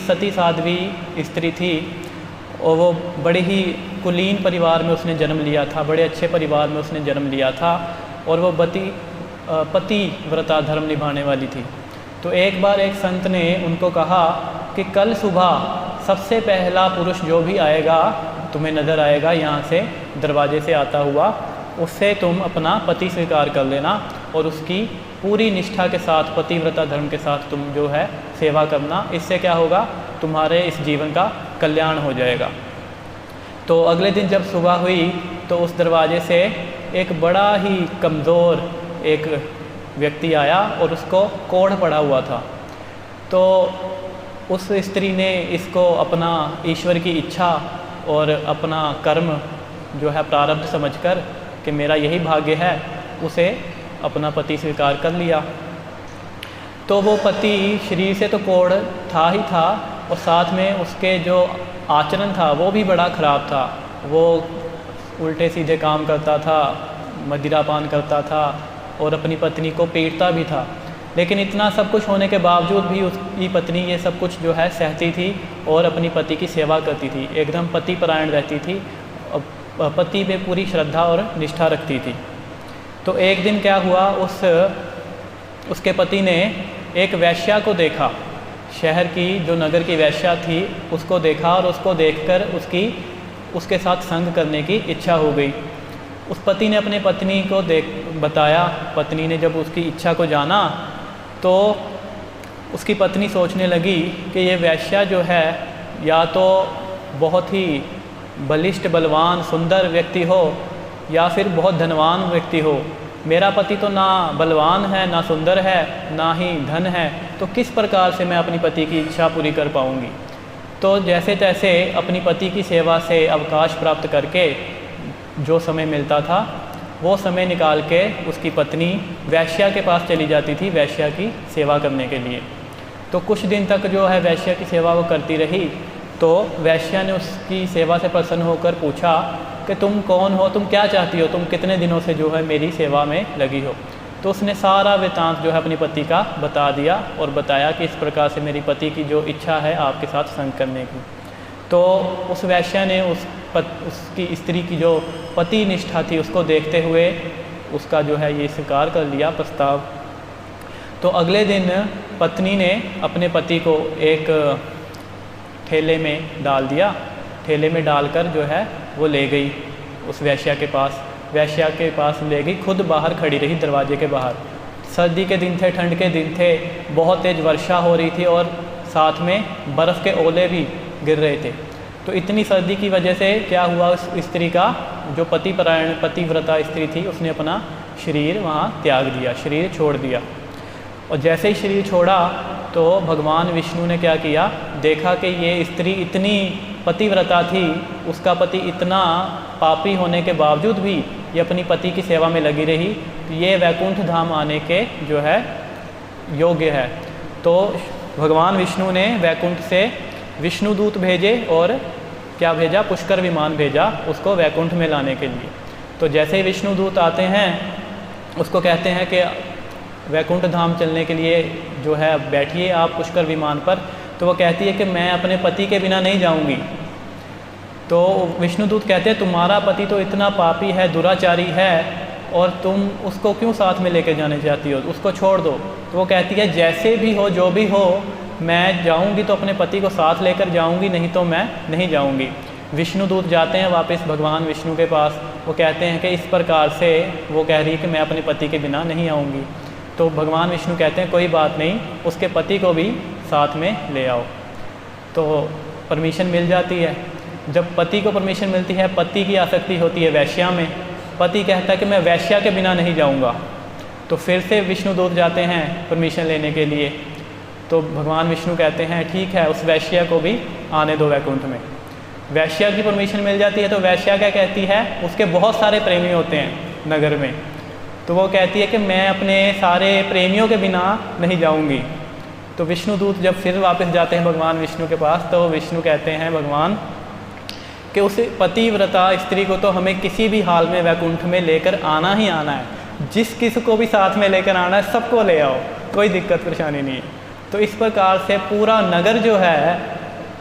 सती साध्वी स्त्री थी और वो बड़े ही कुलीन परिवार में उसने जन्म लिया था, बड़े अच्छे परिवार में उसने जन्म लिया था और वो पतिव्रता धर्म निभाने वाली थी। तो एक बार एक संत ने उनको कहा कि कल सुबह सबसे पहला पुरुष जो भी आएगा, तुम्हें नज़र आएगा यहाँ से दरवाजे से आता हुआ, उससे तुम अपना पति स्वीकार कर लेना और उसकी पूरी निष्ठा के साथ, पतिव्रता धर्म के साथ तुम जो है सेवा करना। इससे क्या होगा, तुम्हारे इस जीवन का कल्याण हो जाएगा। तो अगले दिन जब सुबह हुई तो उस दरवाजे से एक बड़ा ही कमज़ोर एक व्यक्ति आया और उसको कोढ़ पड़ा हुआ था। तो उस स्त्री ने इसको अपना ईश्वर की इच्छा और अपना कर्म जो है प्रारब्ध समझकर कि मेरा यही भाग्य है, उसे अपना पति स्वीकार कर लिया। तो वो पति शरीर से तो कोढ़ था ही था और साथ में उसके जो आचरण था वो भी बड़ा ख़राब था। वो उल्टे सीधे काम करता था, मदिरापान करता था और अपनी पत्नी को पीटता भी था। लेकिन इतना सब कुछ होने के बावजूद भी उसकी पत्नी ये सब कुछ जो है सहती थी और अपनी पति की सेवा करती थी, एकदम पति परायण रहती थी, पति पे पूरी श्रद्धा और निष्ठा रखती थी। तो एक दिन क्या हुआ, उसके पति ने एक वैश्या को देखा, शहर की जो नगर की वैश्या थी उसको देखा और उसको देखकर उसके साथ संग करने की इच्छा हो गई। उस पति ने अपने पत्नी को बताया। पत्नी ने जब उसकी इच्छा को जाना तो उसकी पत्नी सोचने लगी कि ये वैश्या जो है या तो बहुत ही बलिष्ठ, बलवान, सुंदर व्यक्ति हो या फिर बहुत धनवान व्यक्ति हो। मेरा पति तो ना बलवान है, ना सुंदर है, ना ही धन है, तो किस प्रकार से मैं अपनी पति की इच्छा पूरी कर पाऊंगी। तो जैसे तैसे अपनी पति की सेवा से अवकाश प्राप्त करके जो समय मिलता था वो समय निकाल के उसकी पत्नी वैश्या के पास चली जाती थी, वैश्या की सेवा करने के लिए। तो कुछ दिन तक जो है वैश्या की सेवा वो करती रही। तो वैश्या ने उसकी सेवा से प्रसन्न होकर पूछा कि तुम कौन हो, तुम क्या चाहती हो, तुम कितने दिनों से जो है मेरी सेवा में लगी हो। तो उसने सारा वृतांत जो है अपनी पति का बता दिया और बताया कि इस प्रकार से मेरी पति की जो इच्छा है आपके साथ संग करने की। तो उस वैश्या ने उसकी स्त्री की जो पति निष्ठा थी उसको देखते हुए उसका जो है ये स्वीकार कर लिया प्रस्ताव। तो अगले दिन पत्नी ने अपने पति को एक ठेले में डाल दिया, ठेले में डालकर जो है वो ले गई उस वैश्या के पास। वैश्या के पास ले गई, खुद बाहर खड़ी रही दरवाजे के बाहर। सर्दी के दिन थे, ठंड के दिन थे, बहुत तेज़ वर्षा हो रही थी और साथ में बर्फ़ के ओले भी गिर रहे थे। तो इतनी सर्दी की वजह से क्या हुआ, उस स्त्री का जो पतिव्रता स्त्री थी उसने अपना शरीर वहाँ त्याग दिया, शरीर छोड़ दिया। और जैसे ही शरीर छोड़ा तो भगवान विष्णु ने क्या किया, देखा कि ये स्त्री इतनी पतिव्रता थी, उसका पति इतना पापी होने के बावजूद भी ये अपनी पति की सेवा में लगी रही, तो ये वैकुंठ धाम आने के जो है योग्य है। तो भगवान विष्णु ने वैकुंठ से विष्णुदूत भेजे और क्या भेजा, पुष्कर विमान भेजा उसको वैकुंठ में लाने के लिए। तो जैसे ही विष्णुदूत आते हैं उसको कहते हैं कि वैकुंठ धाम चलने के लिए जो है बैठिए आप पुष्कर विमान पर। तो वो कहती है कि मैं अपने पति के बिना नहीं जाऊंगी। तो विष्णुदूत कहते हैं तुम्हारा पति तो इतना पापी है, दुराचारी है और तुम उसको क्यों साथ में लेके जाने चाहती हो, उसको छोड़ दो। तो वो कहती है जैसे भी हो, जो भी हो, मैं जाऊंगी तो अपने पति को साथ लेकर जाऊंगी, नहीं तो मैं नहीं जाऊंगी। विष्णुदूत जाते हैं वापस भगवान विष्णु के पास। वो कहते हैं कि इस प्रकार से वो कह रही है कि मैं अपने पति के बिना नहीं आऊँगी। तो भगवान विष्णु कहते हैं कोई बात नहीं, उसके पति को भी साथ में ले आओ। तो परमिशन मिल जाती है। जब पति को परमिशन मिलती है, पति की आसक्ति होती है वैश्या में, पति कहता है कि मैं वैश्या के बिना नहीं जाऊंगा। तो फिर से विष्णुदूत जाते हैं परमिशन लेने के लिए। तो भगवान विष्णु कहते हैं ठीक है, उस वैश्या को भी आने दो वैकुंठ में। वैश्या की परमिशन मिल जाती है। तो वैश्या क्या कहती है, उसके बहुत सारे प्रेमी होते हैं नगर में। तो वो कहती है कि मैं अपने सारे प्रेमियों के बिना नहीं जाऊंगी। तो विष्णुदूत जब फिर वापस जाते हैं भगवान विष्णु के पास, तो विष्णु कहते हैं भगवान कि उस पतिव्रता स्त्री को तो हमें किसी भी हाल में वैकुंठ में लेकर आना ही आना है। जिस किसी को भी साथ में लेकर आना है सबको ले आओ, कोई दिक्कत परेशानी नहीं है। तो इस प्रकार से पूरा नगर जो है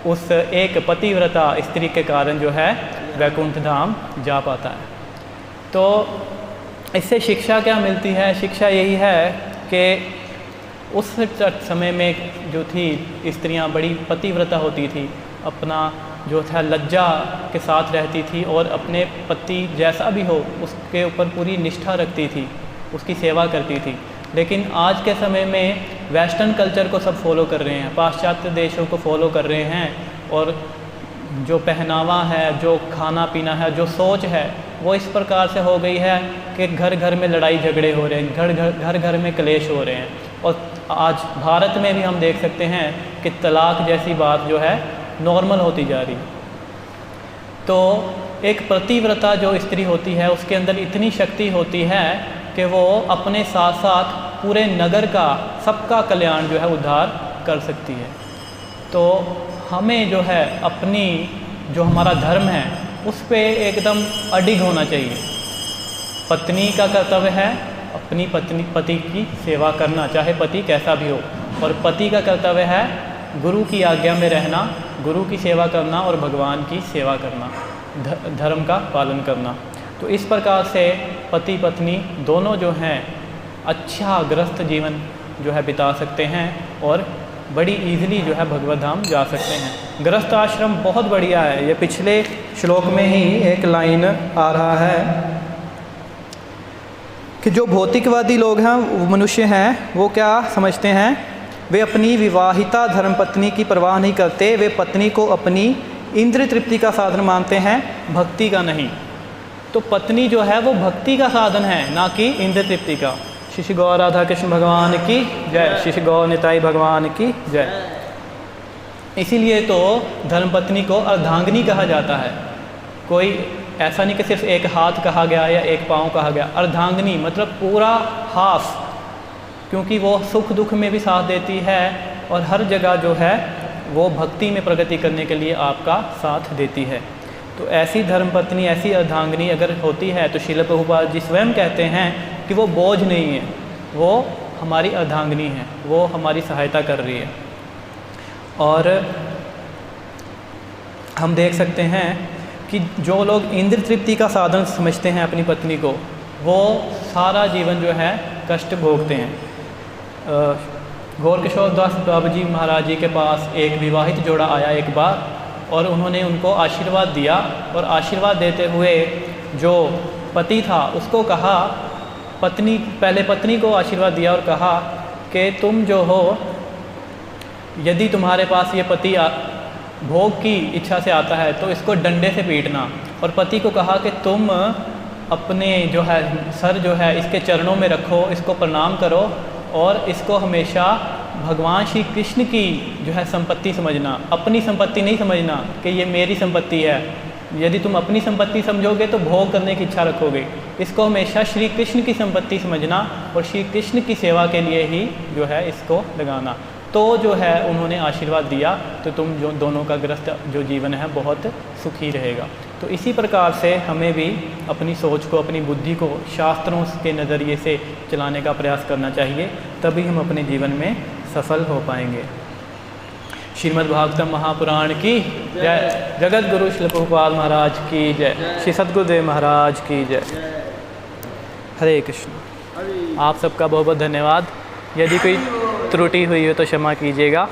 उस एक पतिव्रता स्त्री के कारण जो है वैकुंठ धाम जा पाता है। तो इससे शिक्षा क्या मिलती है? शिक्षा यही है कि उस समय में जो थी स्त्रियां बड़ी पतिव्रता होती थी, अपना जो था लज्जा के साथ रहती थी और अपने पति जैसा भी हो उसके ऊपर पूरी निष्ठा रखती थी, उसकी सेवा करती थी। लेकिन आज के समय में वेस्टर्न कल्चर को सब फॉलो कर रहे हैं, पाश्चात्य देशों को फॉलो कर रहे हैं और जो पहनावा है, जो खाना पीना है, जो सोच है वो इस प्रकार से हो गई है कि घर घर में लड़ाई झगड़े हो रहे हैं, घर घर में क्लेश हो रहे हैं। और आज भारत में भी हम देख सकते हैं कि तलाक जैसी बात जो है नॉर्मल होती जा रही है। तो एक पतिव्रता जो स्त्री होती है उसके अंदर इतनी शक्ति होती है कि वो अपने साथ साथ पूरे नगर का, सबका कल्याण जो है उद्धार कर सकती है। तो हमें जो है अपनी जो हमारा धर्म है उस पे एकदम अडिग होना चाहिए। पत्नी का कर्तव्य है अपनी पति की सेवा करना, चाहे पति कैसा भी हो, और पति का कर्तव्य है गुरु की आज्ञा में रहना, गुरु की सेवा करना और भगवान की सेवा करना, धर्म का पालन करना। तो इस प्रकार से पति पत्नी दोनों जो हैं अच्छा गृहस्थ जीवन जो है बिता सकते हैं और बड़ी इजीली जो है भगवत धाम जा सकते हैं। गृहस्थ आश्रम बहुत बढ़िया है। ये पिछले श्लोक में ही एक लाइन आ रहा है कि जो भौतिकवादी लोग हैं, मनुष्य हैं, वो क्या समझते हैं? वे अपनी विवाहिता धर्मपत्नी की परवाह नहीं करते, वे पत्नी को अपनी इंद्रिय तृप्ति का साधन मानते हैं, भक्ति का नहीं। तो पत्नी जो है वो भक्ति का साधन है, ना कि इंद्रिय तृप्ति का। श्री गौ राधा कृष्ण भगवान की जय, श्री गौ निताई भगवान की जय। इसीलिए तो धर्मपत्नी को अर्धांगिनी कहा जाता है। कोई ऐसा नहीं कि सिर्फ एक हाथ कहा गया या एक पाँव कहा गया, अर्धांगिनी मतलब पूरा हाफ, क्योंकि वो सुख दुख में भी साथ देती है और हर जगह जो है वो भक्ति में प्रगति करने के लिए आपका साथ देती है। तो ऐसी धर्मपत्नी, ऐसी अर्धांगिनी अगर होती है तो श्रील प्रभुपाद जी स्वयं कहते हैं कि वो बोझ नहीं है, वो हमारी अर्धांगिनी है, वो हमारी सहायता कर रही है। और हम देख सकते हैं कि जो लोग इंद्र तृप्ति का साधन समझते हैं अपनी पत्नी को, वो सारा जीवन जो है कष्ट भोगते हैं। गौरकिशोर दास बाबा जी महाराज जी के पास एक विवाहित जोड़ा आया एक बार और उन्होंने उनको आशीर्वाद दिया, और आशीर्वाद देते हुए जो पति था उसको कहा, पहले पत्नी को आशीर्वाद दिया और कहा कि तुम जो हो, यदि तुम्हारे पास ये पति भोग की इच्छा से आता है तो इसको डंडे से पीटना। और पति को कहा कि तुम अपने जो है सर जो है इसके चरणों में रखो, इसको प्रणाम करो और इसको हमेशा भगवान श्री कृष्ण की जो है संपत्ति समझना, अपनी संपत्ति नहीं समझना कि ये मेरी संपत्ति है। यदि तुम अपनी संपत्ति समझोगे तो भोग करने की इच्छा रखोगे। इसको हमेशा श्री कृष्ण की संपत्ति समझना और श्री कृष्ण की सेवा के लिए ही जो है इसको लगाना। तो जो है उन्होंने आशीर्वाद दिया, तो तुम जो दोनों का गृहस्थ जो जीवन है बहुत सुखी रहेगा। तो इसी प्रकार से हमें भी अपनी सोच को, अपनी बुद्धि को शास्त्रों के नज़रिए से चलाने का प्रयास करना चाहिए, तभी हम अपने जीवन में सफल हो पाएंगे। श्रीमद् भागवतम महापुराण की जय, जगत गुरु श्रील प्रभुपाद महाराज की जय, श्री सद्गुरुदेव महाराज की जय। हरे कृष्ण। आप सबका बहुत बहुत धन्यवाद। यदि कोई त्रुटि हुई हो तो क्षमा कीजिएगा।